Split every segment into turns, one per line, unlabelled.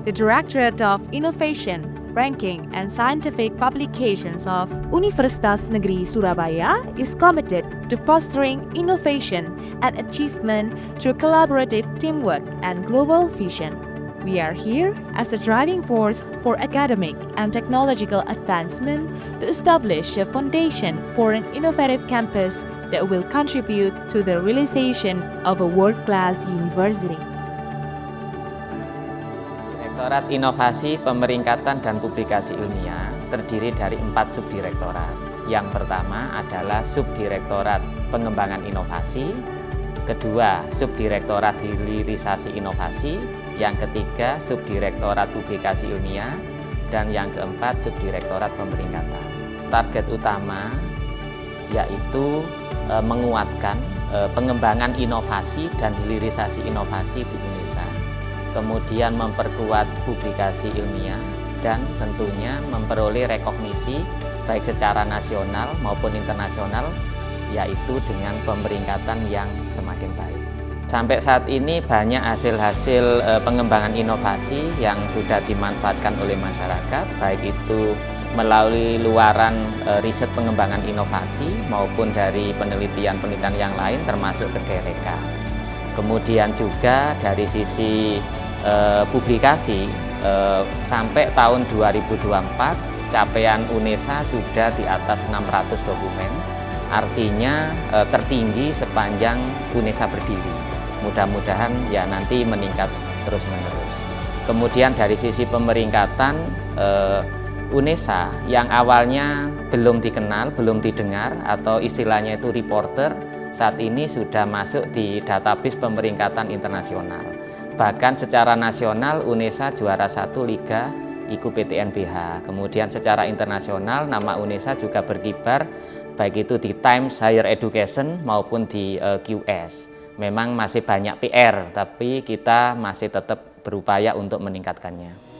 the Directorate of Innovation, Ranking and Scientific Publications of Universitas Negeri Surabaya is committed to fostering innovation and achievement through collaborative teamwork and global vision. We are here as a driving force for academic and technological advancement to establish a foundation for an innovative campus that will contribute to the realization of a world-class university.
Direktorat Inovasi, Pemeringkatan dan Publikasi Ilmiah terdiri dari 4 subdirektorat. Yang pertama adalah Subdirektorat Pengembangan Inovasi, kedua Subdirektorat Hilirisasi Inovasi, yang ketiga Subdirektorat Publikasi Ilmiah, dan yang keempat Subdirektorat Pemeringkatan. Target utama yaitu menguatkan pengembangan inovasi dan hilirisasi inovasi di Indonesia, kemudian memperkuat publikasi ilmiah, dan tentunya memperoleh rekognisi baik secara nasional maupun internasional, yaitu dengan pemeringkatan yang semakin baik. Sampai saat ini banyak hasil-hasil pengembangan inovasi yang sudah dimanfaatkan oleh masyarakat, baik itu melalui luaran riset pengembangan inovasi maupun dari penelitian-penelitian yang lain termasuk Kedereka. Kemudian juga dari sisi publikasi sampai tahun 2024 capaian UNESA sudah di atas 600 dokumen, artinya tertinggi sepanjang UNESA berdiri. Mudah-mudahan ya nanti meningkat terus-menerus. Kemudian dari sisi pemeringkatan, UNESA yang awalnya belum dikenal, belum didengar atau istilahnya itu reporter, saat ini sudah masuk di database pemeringkatan internasional. Bahkan secara nasional UNESA juara 1 Liga IKU PTNBH. Kemudian secara internasional nama UNESA juga berkibar baik itu di Times Higher Education maupun di QS. Memang masih banyak PR, tapi kita masih tetap berupaya untuk meningkatkannya.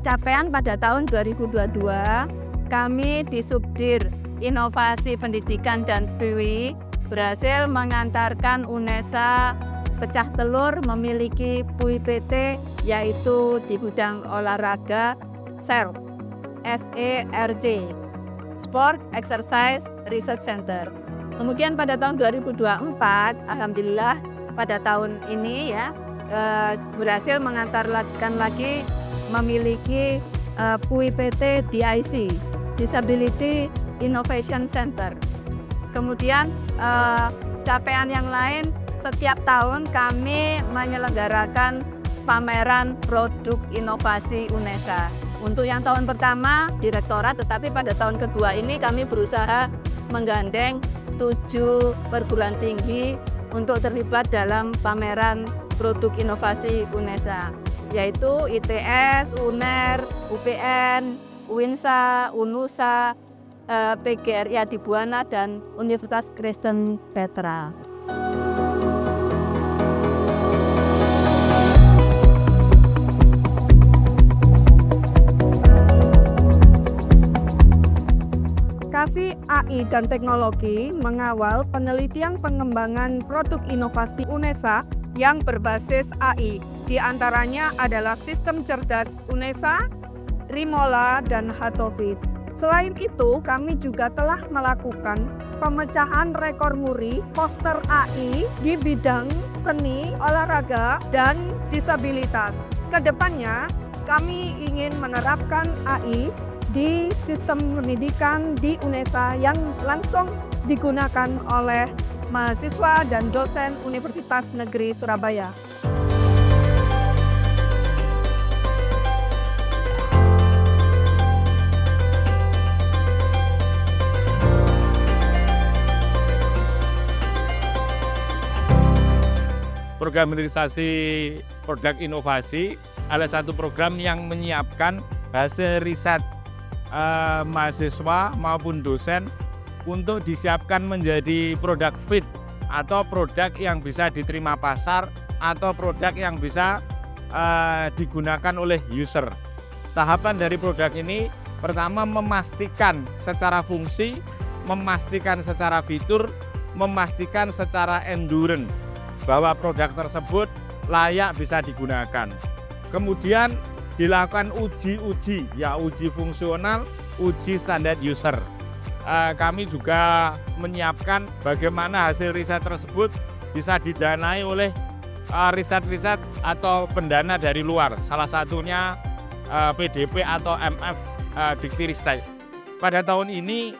Capaian pada tahun 2022, kami di Subdir Inovasi Pendidikan dan PWI berhasil mengantarkan UNESA pecah telur memiliki PUI-PT yaitu di bidang olahraga SERC, SERC, Sport Exercise Research Center. Kemudian pada tahun 2024, alhamdulillah pada tahun ini ya berhasil mengantarkan lagi memiliki PUI-PT DIC, Disability Innovation Center. Kemudian capaian yang lain, setiap tahun kami menyelenggarakan pameran produk inovasi UNESA. Untuk yang tahun pertama direktorat, tetapi pada tahun kedua ini kami berusaha menggandeng 7 perguruan tinggi untuk terlibat dalam pameran produk inovasi UNESA, yaitu ITS, UNER, UPN, UINSA, UNUSA, PGRI Adibuana, dan Universitas Kristen Petra.
Kasih AI dan Teknologi mengawal penelitian pengembangan produk inovasi UNESA yang berbasis AI. Di antaranya adalah sistem cerdas UNESA, Rimola, dan Hatofit. Selain itu, kami juga telah melakukan pemecahan rekor muri poster AI di bidang seni, olahraga, dan disabilitas. Kedepannya, kami ingin menerapkan AI di sistem pendidikan di UNESA yang langsung digunakan oleh mahasiswa dan dosen Universitas Negeri Surabaya.
Program hilirisasi produk inovasi adalah satu program yang menyiapkan hasil riset mahasiswa maupun dosen untuk disiapkan menjadi produk fit atau produk yang bisa diterima pasar atau produk yang bisa digunakan oleh user. Tahapan dari produk ini pertama memastikan secara fungsi, memastikan secara fitur, memastikan secara endurance bahwa produk tersebut layak bisa digunakan. Kemudian dilakukan uji fungsional, uji standar user. Kami juga menyiapkan bagaimana hasil riset tersebut bisa didanai oleh riset-riset atau pendana dari luar. Salah satunya PDP atau MF Diktiristek. Pada tahun ini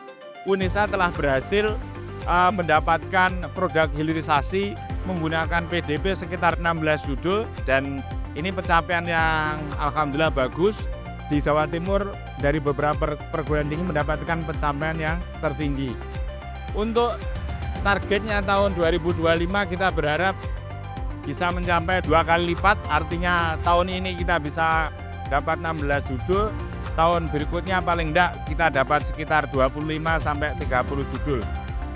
UNESA telah berhasil mendapatkan produk hilirisasi menggunakan PDP sekitar 16 judul, dan ini pencapaian yang alhamdulillah bagus. Di Jawa Timur dari beberapa perguruan tinggi mendapatkan pencapaian yang tertinggi. Untuk targetnya tahun 2025 kita berharap bisa mencapai 2 kali lipat, artinya tahun ini kita bisa dapat 16 judul, tahun berikutnya paling enggak kita dapat sekitar 25 sampai 30 judul.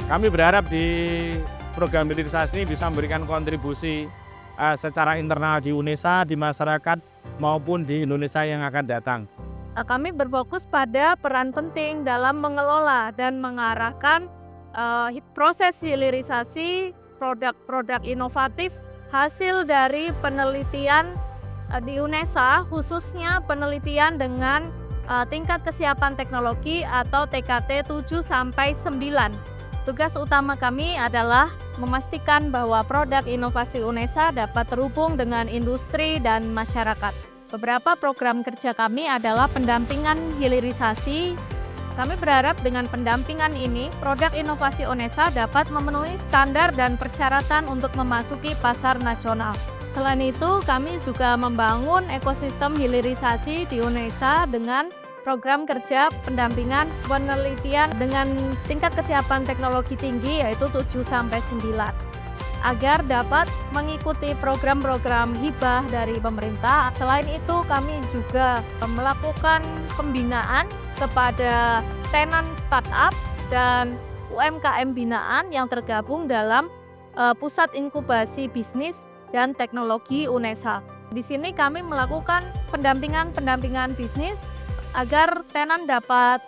Kami berharap di program hilirisasi ini bisa memberikan kontribusi secara internal di UNESA, di masyarakat maupun di Indonesia yang akan datang.
Kami berfokus pada peran penting dalam mengelola dan mengarahkan proses hilirisasi produk-produk inovatif hasil dari penelitian di UNESA, khususnya penelitian dengan tingkat kesiapan teknologi atau TKT 7-9. Tugas utama kami adalah memastikan bahwa produk inovasi UNESA dapat terhubung dengan industri dan masyarakat. Beberapa program kerja kami adalah pendampingan hilirisasi. Kami berharap dengan pendampingan ini, produk inovasi UNESA dapat memenuhi standar dan persyaratan untuk memasuki pasar nasional. Selain itu, kami juga membangun ekosistem hilirisasi di UNESA dengan program kerja pendampingan penelitian dengan tingkat kesiapan teknologi tinggi yaitu 7-9 agar dapat mengikuti program-program hibah dari pemerintah. Selain itu, kami juga melakukan pembinaan kepada tenan startup dan UMKM binaan yang tergabung dalam Pusat Inkubasi Bisnis dan Teknologi UNESA. Di sini kami melakukan pendampingan bisnis agar tenan dapat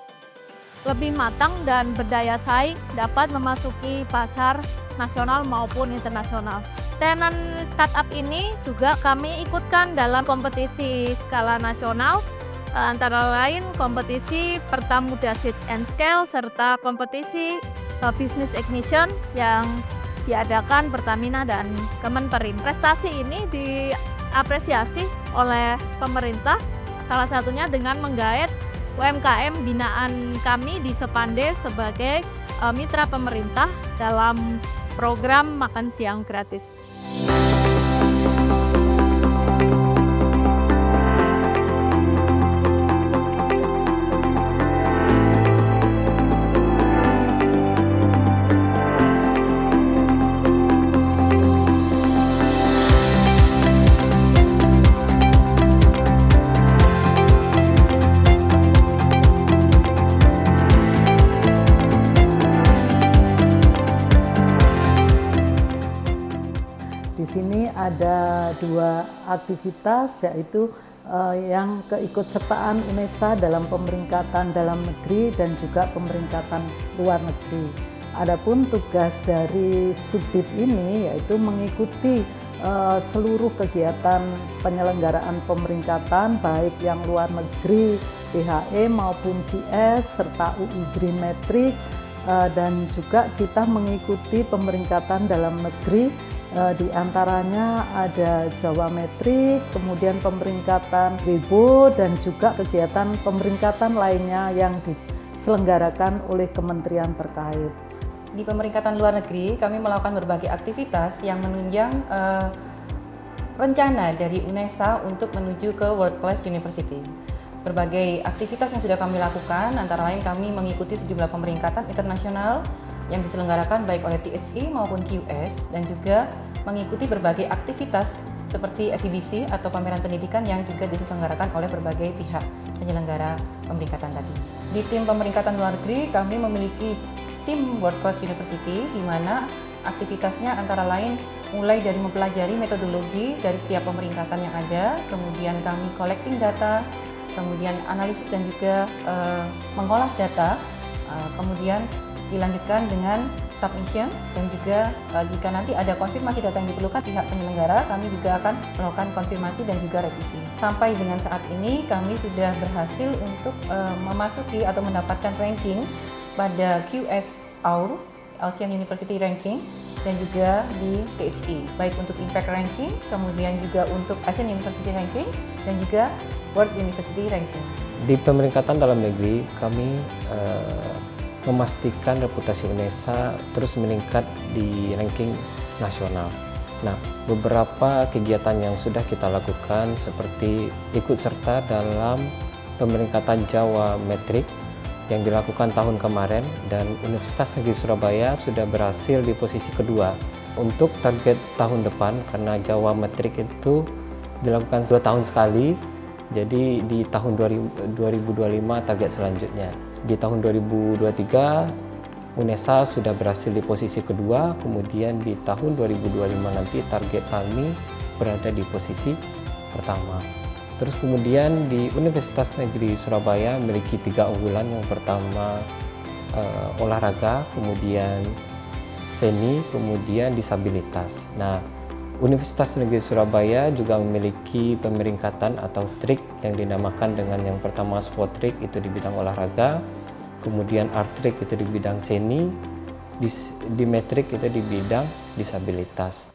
lebih matang dan berdaya saing dapat memasuki pasar nasional maupun internasional. Tenan startup ini juga kami ikutkan dalam kompetisi skala nasional, antara lain kompetisi Pertamuda Seed and Scale serta kompetisi Business Ignition yang diadakan Pertamina dan Kemenperin. Prestasi ini diapresiasi oleh pemerintah, salah satunya dengan menggait UMKM binaan kami di Sepande sebagai mitra pemerintah dalam program makan siang gratis.
Di sini ada 2 aktivitas, yaitu yang keikutsertaan UNESA dalam pemeringkatan dalam negeri dan juga pemeringkatan luar negeri. Adapun tugas dari Subdit ini yaitu mengikuti seluruh kegiatan penyelenggaraan pemeringkatan baik yang luar negeri, PHE maupun GS serta UI Green Metric, dan juga kita mengikuti pemeringkatan dalam negeri. Di antaranya ada Jawa Metrik, kemudian pemeringkatan Weibo, dan juga kegiatan pemeringkatan lainnya yang diselenggarakan oleh kementerian terkait.
Di pemeringkatan luar negeri, kami melakukan berbagai aktivitas yang menunjang rencana dari UNESA untuk menuju ke World Class University. Berbagai aktivitas yang sudah kami lakukan, antara lain kami mengikuti sejumlah pemeringkatan internasional yang diselenggarakan baik oleh THE maupun QS, dan juga mengikuti berbagai aktivitas seperti exhibition atau pameran pendidikan yang juga diselenggarakan oleh berbagai pihak penyelenggara pemeringkatan tadi. Di tim pemeringkatan luar negeri, kami memiliki tim World Class University di mana aktivitasnya antara lain mulai dari mempelajari metodologi dari setiap pemeringkatan yang ada, kemudian kami collecting data, kemudian analisis dan juga mengolah data, kemudian dilanjutkan dengan submission, dan juga jika nanti ada konfirmasi data yang diperlukan pihak penyelenggara, kami juga akan melakukan konfirmasi dan juga revisi. Sampai dengan saat ini kami sudah berhasil untuk memasuki atau mendapatkan ranking pada QS-AUR, ASEAN University Ranking, dan juga di THE, baik untuk Impact Ranking, kemudian juga untuk ASEAN University Ranking, dan juga World University Ranking.
Di pemeringkatan dalam negeri, kami memastikan reputasi UNESA terus meningkat di ranking nasional. Nah, beberapa kegiatan yang sudah kita lakukan seperti ikut serta dalam pemeringkatan Jawa Metrik yang dilakukan tahun kemarin, dan Universitas Negeri Surabaya sudah berhasil di posisi kedua. Untuk target tahun depan, karena Jawa Metrik itu dilakukan 2 tahun sekali, jadi di tahun 2025 target selanjutnya. Di tahun 2023 UNESA sudah berhasil di posisi kedua, kemudian di tahun 2025 nanti target kami berada di posisi pertama. Terus kemudian di Universitas Negeri Surabaya memiliki 3 unggulan. Yang pertama olahraga, kemudian seni, kemudian disabilitas. Nah, Universitas Negeri Surabaya juga memiliki pemeringkatan atau trik yang dinamakan dengan yang pertama sport trik, itu di bidang olahraga, kemudian art trik itu di bidang seni, di metrik itu di bidang disabilitas.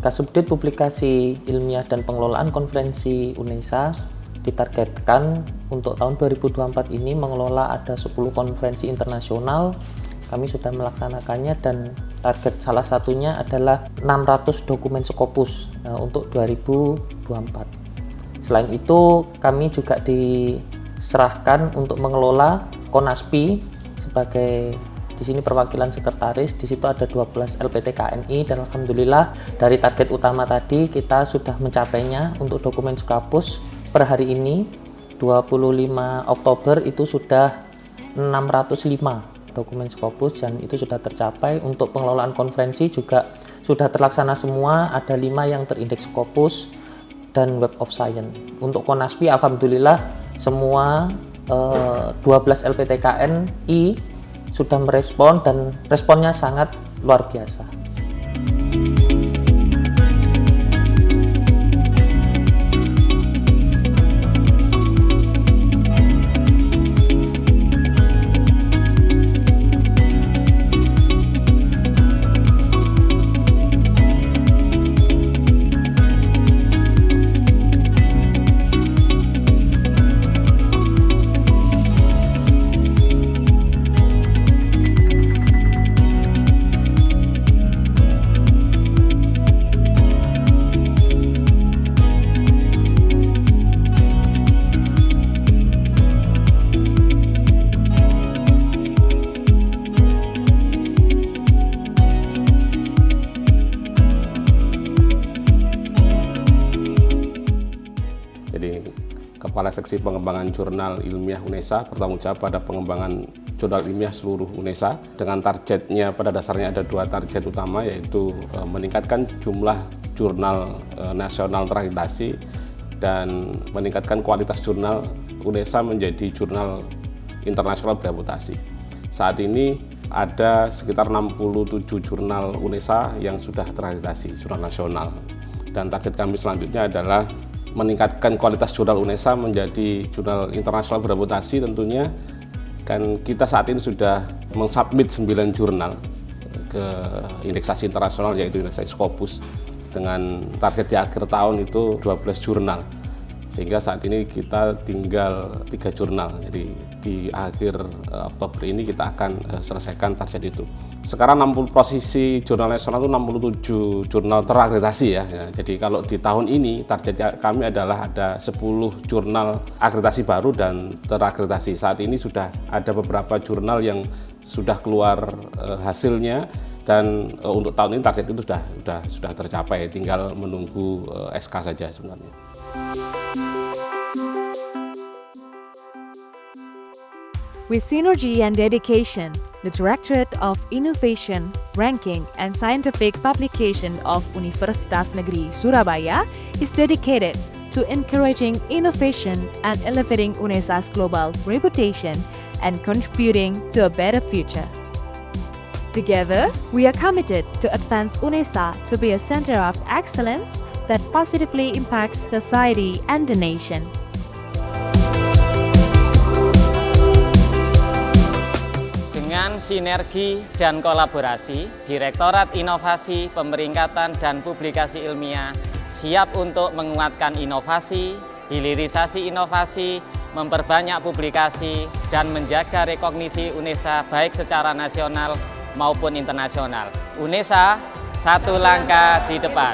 Kasubdit Publikasi Ilmiah dan Pengelolaan Konferensi UNESA ditargetkan untuk tahun 2024 ini mengelola ada 10 konferensi internasional. Kami sudah melaksanakannya dan target salah satunya adalah 600 dokumen Scopus untuk 2024. Selain itu, kami juga diserahkan untuk mengelola Konaspi sebagai di sini perwakilan sekretaris. Di situ ada 12 LPTKNI, dan alhamdulillah dari target utama tadi kita sudah mencapainya. Untuk dokumen Scopus per hari ini 25 Oktober itu sudah 605 dokumen Scopus, dan itu sudah tercapai. Untuk pengelolaan konferensi juga sudah terlaksana semua, ada 5 yang terindeks Scopus dan Web of Science. Untuk Konaspi alhamdulillah semua 12 LPTKNI sudah merespon, dan responnya sangat luar biasa.
Kepala Seksi Pengembangan Jurnal Ilmiah UNESA bertanggung jawab pada pengembangan jurnal ilmiah seluruh UNESA, dengan targetnya pada dasarnya ada 2 target utama, yaitu meningkatkan jumlah jurnal nasional terakreditasi dan meningkatkan kualitas jurnal UNESA menjadi jurnal internasional bereputasi. Saat ini ada sekitar 67 jurnal UNESA yang sudah terakreditasi, jurnal nasional, dan target kami selanjutnya adalah meningkatkan kualitas jurnal UNESA menjadi jurnal internasional bereputasi. Tentunya kan kita saat ini sudah mensubmit 9 jurnal ke indeksasi internasional, yaitu indeksasi Scopus, dengan target di akhir tahun itu 12 jurnal, sehingga saat ini kita tinggal 3 jurnal. Jadi di akhir Oktober ini kita akan selesaikan target itu. Sekarang 60 posisi jurnal nasional itu 67 jurnal terakreditasi ya. Jadi kalau di tahun ini target kami adalah ada 10 jurnal akreditasi baru dan terakreditasi. Saat ini sudah ada beberapa jurnal yang sudah keluar hasilnya, Dan untuk tahun ini target itu sudah tercapai, tinggal menunggu SK saja sebenarnya.
With synergy and dedication, the Directorate of Innovation, Ranking and Scientific Publication of Universitas Negeri Surabaya is dedicated to encouraging innovation and elevating UNESA's global reputation and contributing to a better future. Together, we are committed to advance UNESA to be a center of excellence that positively impacts society and the nation.
Dengan sinergi dan kolaborasi, Direktorat Inovasi, Pemeringkatan dan Publikasi Ilmiah siap untuk menguatkan inovasi, hilirisasi inovasi, memperbanyak publikasi, dan menjaga rekognisi UNESA baik secara nasional maupun internasional. UNESA, satu langkah di depan.